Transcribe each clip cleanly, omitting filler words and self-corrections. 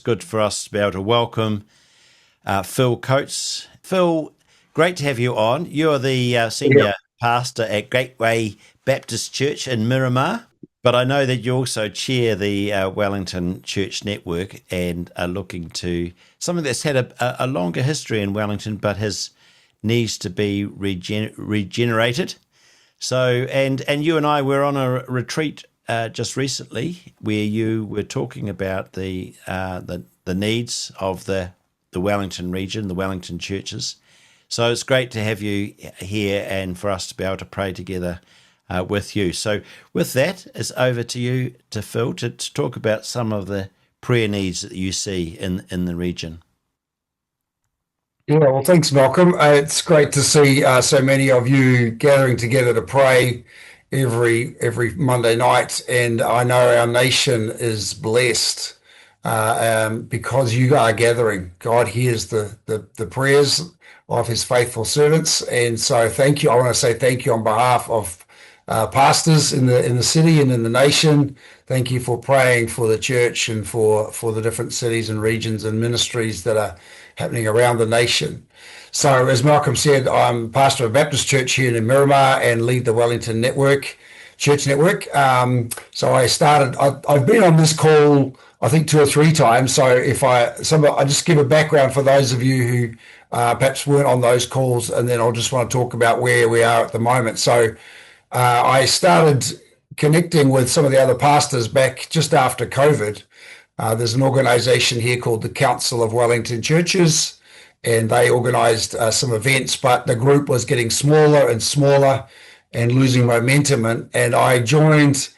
good for us to be able to welcome Phil Coates. Phil, great to have you on. You're the senior pastor at Gateway Baptist Church in Miramar, but I know that you also chair the Wellington Church Network and are looking to something that's had a longer history in Wellington, but needs to be regenerated. So, and you and I were on a retreat just recently where you were talking about the needs of the Wellington region, the Wellington churches. So it's great to have you here and for us to be able to pray together with you. So with that, it's over to you, to Phil, to talk about some of the prayer needs that you see in the region. Yeah, well, thanks, Malcolm. It's great to see so many of you gathering together to pray every Monday night, and I know our nation is blessed because you are gathering. God hears the prayers of His faithful servants, and so thank you. I want to say thank you on behalf of pastors in the city and in the nation. Thank you for praying for the church and for the different cities and regions and ministries that are happening around the nation. So as Malcolm said, I'm pastor of a Baptist church here in Miramar and lead the Wellington Church Network. So I've been on this call, I think 2 or 3 times. So I just give a background for those of you who perhaps weren't on those calls, and then I'll just want to talk about where we are at the moment. So I started connecting with some of the other pastors back just after COVID. There's an organization here called the Council of Wellington Churches, and they organized some events, but the group was getting smaller and smaller and losing momentum. And I joined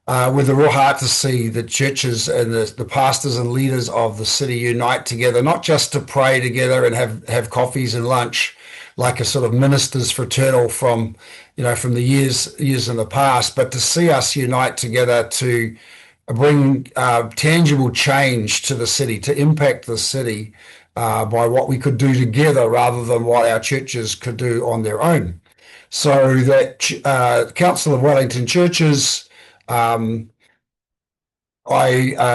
with a real heart to see the churches and the pastors and leaders of the city unite together, not just to pray together and have coffees and lunch like a sort of ministers fraternal from the years in the past, but to see us unite together to bring tangible change to the city, to impact the city by what we could do together rather than what our churches could do on their own. So that Council of Wellington Churches, I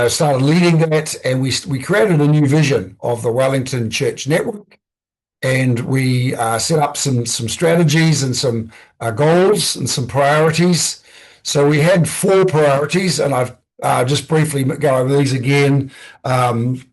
started leading that, and we created a new vision of the Wellington Church Network, and we set up some strategies and some goals and some priorities. So we had 4 priorities, and I've just briefly go over these again. One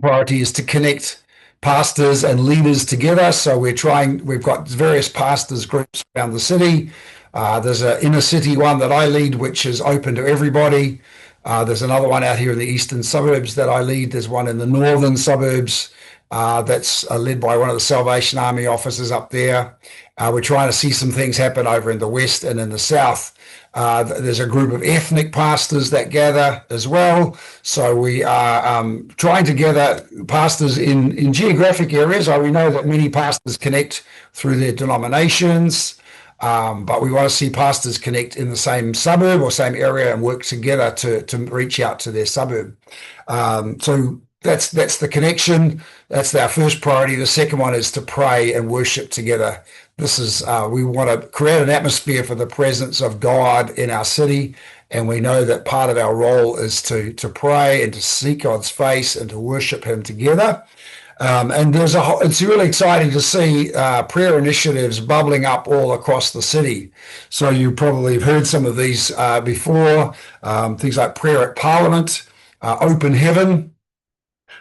priority is to connect pastors and leaders together. So we've got various pastors groups around the city. There's an inner city one that I lead, which is open to everybody. There's another one out here in the eastern suburbs that I lead. There's one in the northern suburbs that's led by one of the Salvation Army officers up there. We're trying to see some things happen over in the west and in the south. There's a group of ethnic pastors that gather as well. So we are trying to gather pastors in geographic areas. We know that many pastors connect through their denominations, but we want to see pastors connect in the same suburb or same area and work together to reach out to their suburb. So that's the connection. That's our first priority. The second one is to pray and worship together. This is we want to create an atmosphere for the presence of God in our city, and we know that part of our role is to pray and to seek God's face and to worship Him together. And it's really exciting to see prayer initiatives bubbling up all across the city. So you probably have heard some of these before, things like prayer at Parliament, Open Heaven.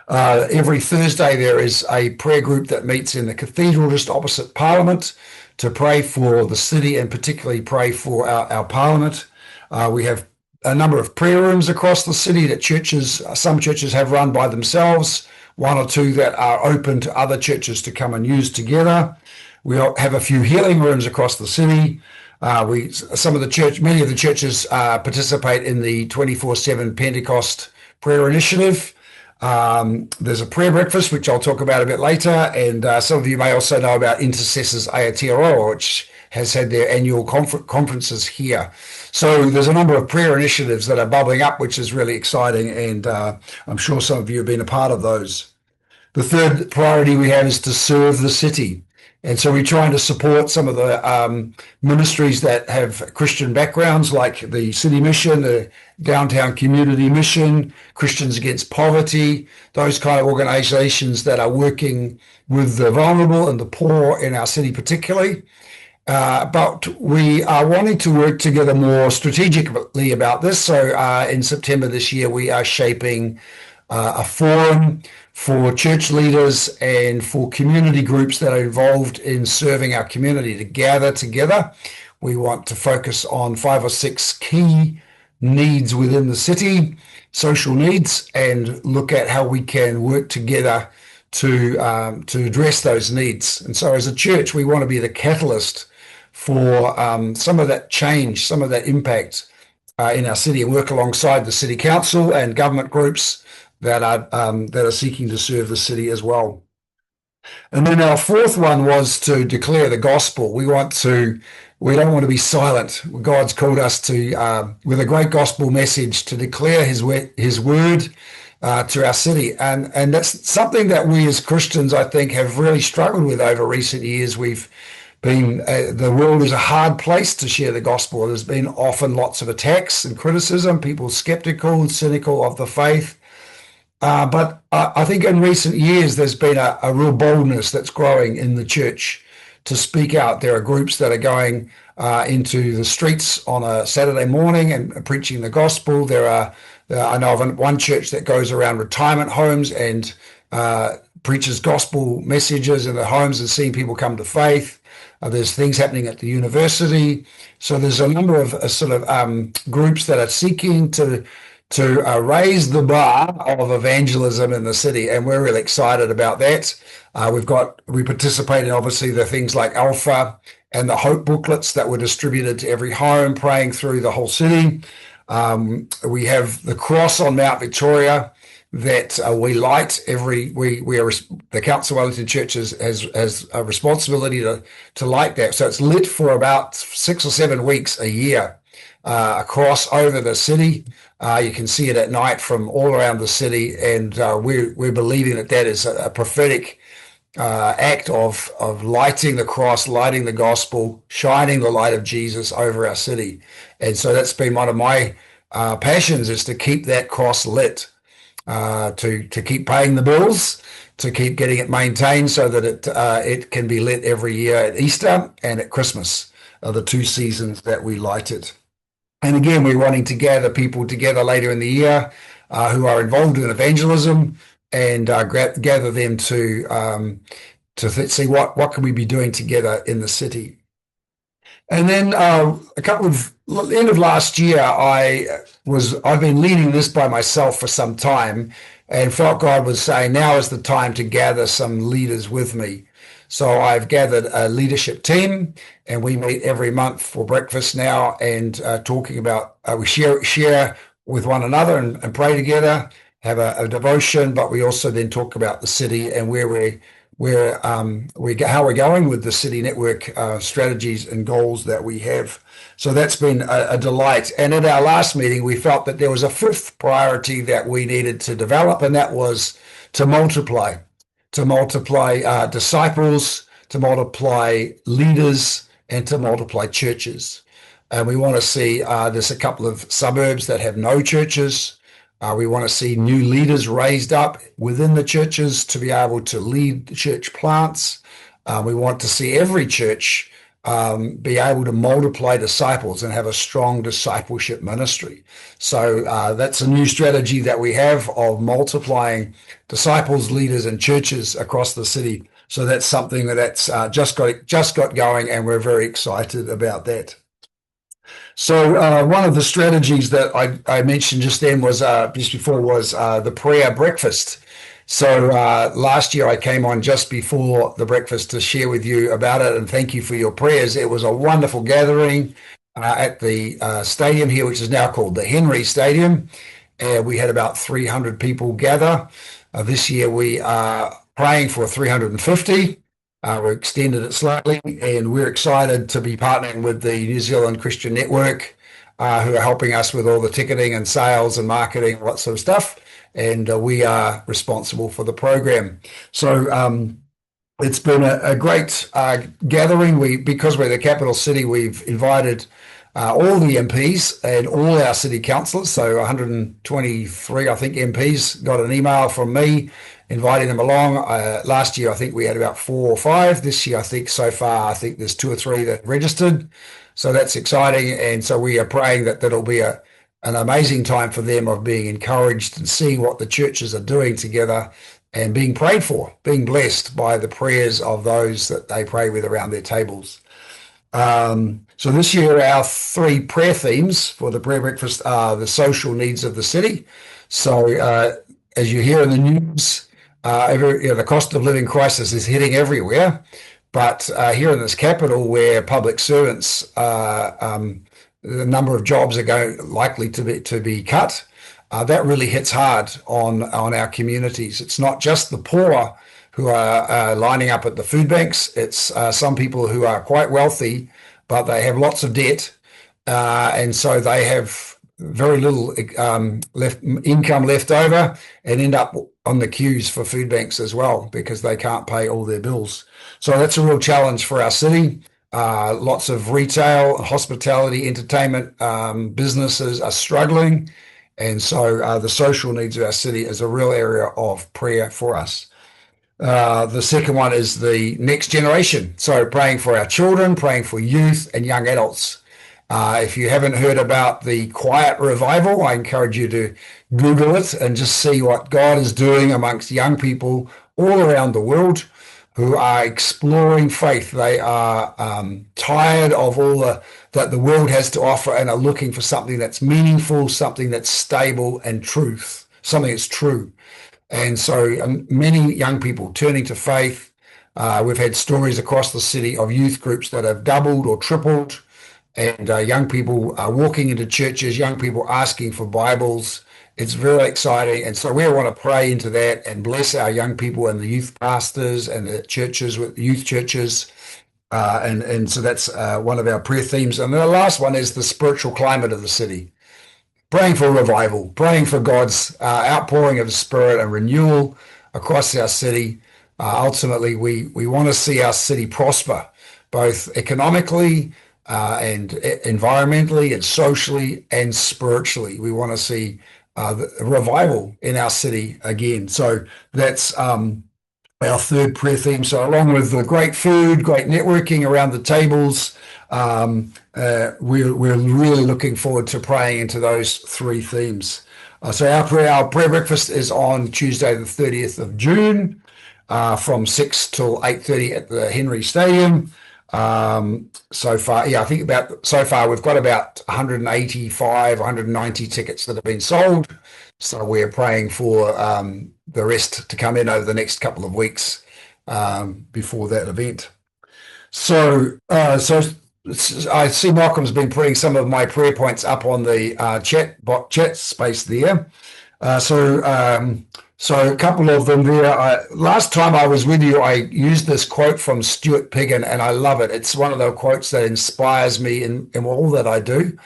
Every Thursday there is a prayer group that meets in the cathedral just opposite Parliament to pray for the city and particularly pray for our Parliament. We have a number of prayer rooms across the city that some churches have run by themselves, 1 or 2 that are open to other churches to come and use together. We have a few healing rooms across the city. Many of the churches participate in the 24/7 Pentecost prayer initiative. There's a prayer breakfast, which I'll talk about a bit later, and some of you may also know about Intercessors Aotearoa, which has had their annual conferences here. So there's a number of prayer initiatives that are bubbling up, which is really exciting, and I'm sure some of you have been a part of those. The third priority we have is to serve the city. And so we're trying to support some of the ministries that have Christian backgrounds, like the City Mission, the Downtown Community Mission, Christians Against Poverty, those kind of organizations that are working with the vulnerable and the poor in our city particularly. But we are wanting to work together more strategically about this. So in September this year, we are shaping a forum for church leaders and for community groups that are involved in serving our community to gather together. We want to focus on 5 or 6 key needs within the city, social needs, and look at how we can work together to address those needs. And so as a church, we want to be the catalyst for some of that change, some of that impact in our city, and work alongside the city council and government groups that are seeking to serve the city as well. And then our fourth one was to declare the gospel. We don't want to be silent. God's called us to, with a great gospel message, to declare His word to our city, and that's something that we as Christians, I think, have really struggled with over recent years. We've been the world is a hard place to share the gospel. There's been often lots of attacks and criticism, people skeptical and cynical of the faith. But I think in recent years, there's been a real boldness that's growing in the church to speak out. There are groups that are going into the streets on a Saturday morning and preaching the gospel. I know of one church that goes around retirement homes and preaches gospel messages in the homes and seeing people come to faith. There's things happening at the university. So there's a number of groups that are seeking to raise the bar of evangelism in the city, and we're really excited about that. We participate in obviously the things like Alpha and the Hope booklets that were distributed to every home, praying through the whole city. We have the cross on Mount Victoria that we light the Council of Wellington Church has a responsibility to light that. So it's lit for about 6 or 7 weeks a year across over the city. You can see it at night from all around the city, and we're believing that is a prophetic act of lighting the cross, lighting the gospel, shining the light of Jesus over our city. And so that's been one of my passions, is to keep that cross lit, to keep paying the bills, to keep getting it maintained so that it can be lit every year at Easter and at Christmas, are the 2 seasons that we light it. And again, we're wanting to gather people together later in the year who are involved in evangelism, and gather them to see what can we be doing together in the city. And then end of last year, I've been leading this by myself for some time, and felt God was saying, now is the time to gather some leaders with me. So I've gathered a leadership team, and we meet every month for breakfast now, and talking about we share with one another and pray together, have a devotion, but we also then talk about the city and how we're going with the city network strategies and goals that we have. So that's been a delight. And at our last meeting, we felt that there was a 5th priority that we needed to develop, and that was to multiply disciples, to multiply leaders, and to multiply churches. And we want to see there's a couple of suburbs that have no churches. We want to see new leaders raised up within the churches to be able to lead the church plants. We want to see every church be able to multiply disciples and have a strong discipleship ministry. So that's a new strategy that we have of multiplying disciples, leaders, and churches across the city. So that's something that's just got going, and we're very excited about that. So one of the strategies that I mentioned just before was the prayer breakfast. So last year I came on just before the breakfast to share with you about it, and thank you for your prayers. It was a wonderful gathering at the stadium here, which is now called the Henry Stadium. We had about 300 people gather. This year we are praying for 350. We extended it slightly, and we're excited to be partnering with the New Zealand Christian Network, who are helping us with all the ticketing and sales and marketing, all that sort of stuff. And we are responsible for the program. So It's been a great gathering. Because we're the capital city, we've invited all the MPs and all our city councillors. So 123, I think, MPs got an email from me inviting them along. Last year, I think we had about 4 or 5. This year, I think so far, I think there's 2 or 3 that registered. So that's exciting. And so we are praying that that'll be an amazing time for them of being encouraged and seeing what the churches are doing together and being prayed for, being blessed by the prayers of those that they pray with around their tables. So this year, our 3 prayer themes for the prayer breakfast are the social needs of the city. So as you hear in the news, the cost of living crisis is hitting everywhere. But here in this capital, where public servants, the number of jobs are likely to be cut, that really hits hard on our communities. It's not just the poor who are lining up at the food banks. It's some people who are quite wealthy, but they have lots of debt, and so they have very little income left over and end up on the queues for food banks as well because they can't pay all their bills. So that's a real challenge for our city. Lots of retail, hospitality, entertainment businesses are struggling. And so the social needs of our city is a real area of prayer for us. The second one is the next generation. So praying for our children, praying for youth and young adults. If you haven't heard about the Quiet Revival, I encourage you to Google it and just see what God is doing amongst young people all around the world who are exploring faith. They are tired of all that the world has to offer and are looking for something that's meaningful, something that's stable and truth, something that's true. And so many young people turning to faith. We've had stories across the city of youth groups that have doubled or tripled, and young people are walking into churches, young people asking for Bibles. It's very exciting. And so we want to pray into that and bless our young people and the youth pastors and the churches with youth churches. And so that's one of our prayer themes. And the last one is the spiritual climate of the city. Praying for revival, praying for God's outpouring of the Spirit and renewal across our city. Ultimately, we want to see our city prosper, both economically and environmentally and socially and spiritually. We want to see the revival in our city again. So that's our third prayer theme. So along with the great food, great networking around the tables, we're really looking forward to praying into those 3 themes. So our prayer breakfast is on Tuesday, the 30th of June, from 6 till 8:30 at the Henry Stadium. So far, I think so far we've got about 185, 190 tickets that have been sold. So we're praying for the rest to come in over the next couple of weeks before that event. So I see Malcolm's been putting some of my prayer points up on the chat space there. So a couple of them there. Last time I was with you, I used this quote from Stuart Piggin, and I love it. It's one of the quotes that inspires me in all that I do.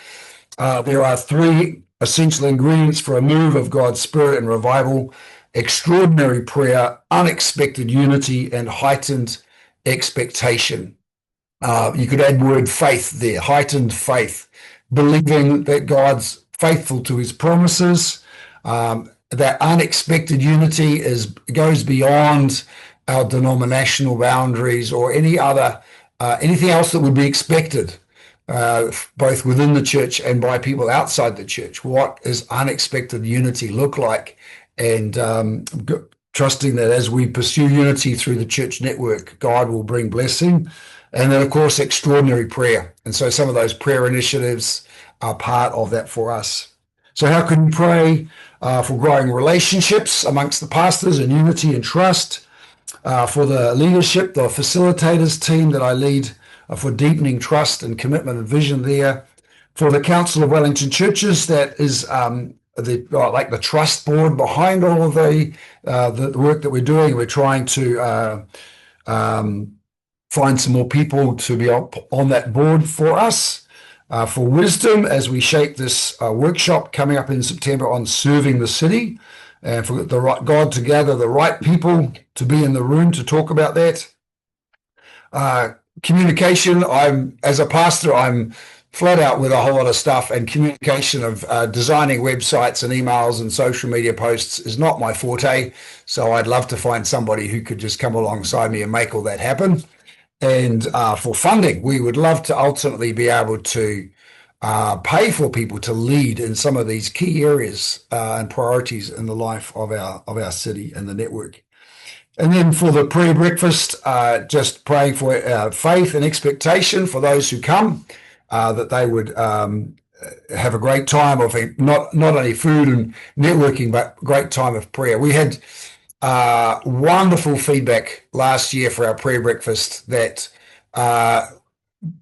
There are 3 essential ingredients for a move of God's Spirit and revival: extraordinary prayer, unexpected unity, and heightened expectation. You could add word faith there, heightened faith, believing that God's faithful to his promises. That unexpected unity goes beyond our denominational boundaries or anything else that would be expected, both within the church and by people outside the church. What does unexpected unity look like? And trusting that as we pursue unity through the church network, God will bring blessing. And then, of course, extraordinary prayer. And so some of those prayer initiatives are part of that for us. So how can we pray for growing relationships amongst the pastors and unity and trust, for the leadership, the facilitators team that I lead, for deepening trust and commitment and vision there, for the Council of Wellington Churches, that is like the trust board behind all of the work that we're doing. We're trying to find some more people to be on that board for us. For wisdom as we shape this workshop coming up in September on serving the city, and for God to gather the right people to be in the room to talk about that. Communication. As a pastor, I'm flat out with a whole lot of stuff, and communication of designing websites and emails and social media posts is not my forte. So I'd love to find somebody who could just come alongside me and make all that happen. And for funding, we would love to ultimately be able to pay for people to lead in some of these key areas and priorities in the life of our city and the network. And then for the prayer breakfast, just praying for faith and expectation for those who come, that they would have a great time of not only food and networking, but great time of prayer. We had wonderful feedback last year for our prayer breakfast that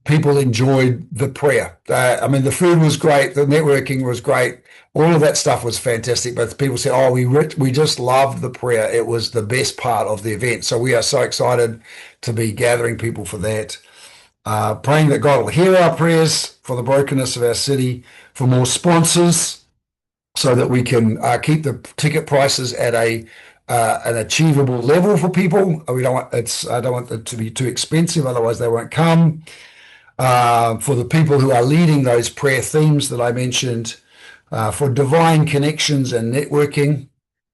people enjoyed the prayer. I mean, the food was great, the networking was great, all of that stuff was fantastic. But people said, "Oh, we just loved the prayer. It was the best part of the event." So we are so excited to be gathering people for that. Praying that God will hear our prayers for the brokenness of our city, for more sponsors, so that we can keep the ticket prices at an achievable level for people. I don't want it to be too expensive, otherwise they won't come. For the people who are leading those prayer themes that I mentioned, for divine connections and networking.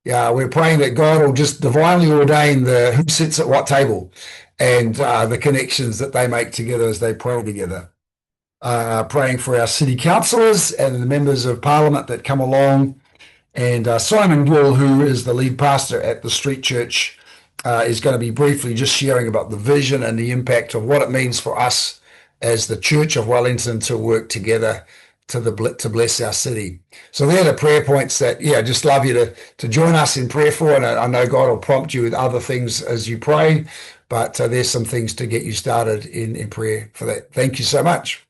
We're praying that God will just divinely ordain who sits at what table and the connections that they make together as they pray together. Praying for our city councillors and the members of parliament that come along. And Simon Gill, who is the lead pastor at the Street Church, is going to be briefly just sharing about the vision and the impact of what it means for us as the Church of Wellington to work together to bless our city. So they're the prayer points that, just love you to join us in prayer for. And I know God will prompt you with other things as you pray, but there's some things to get you started in prayer for that. Thank you so much.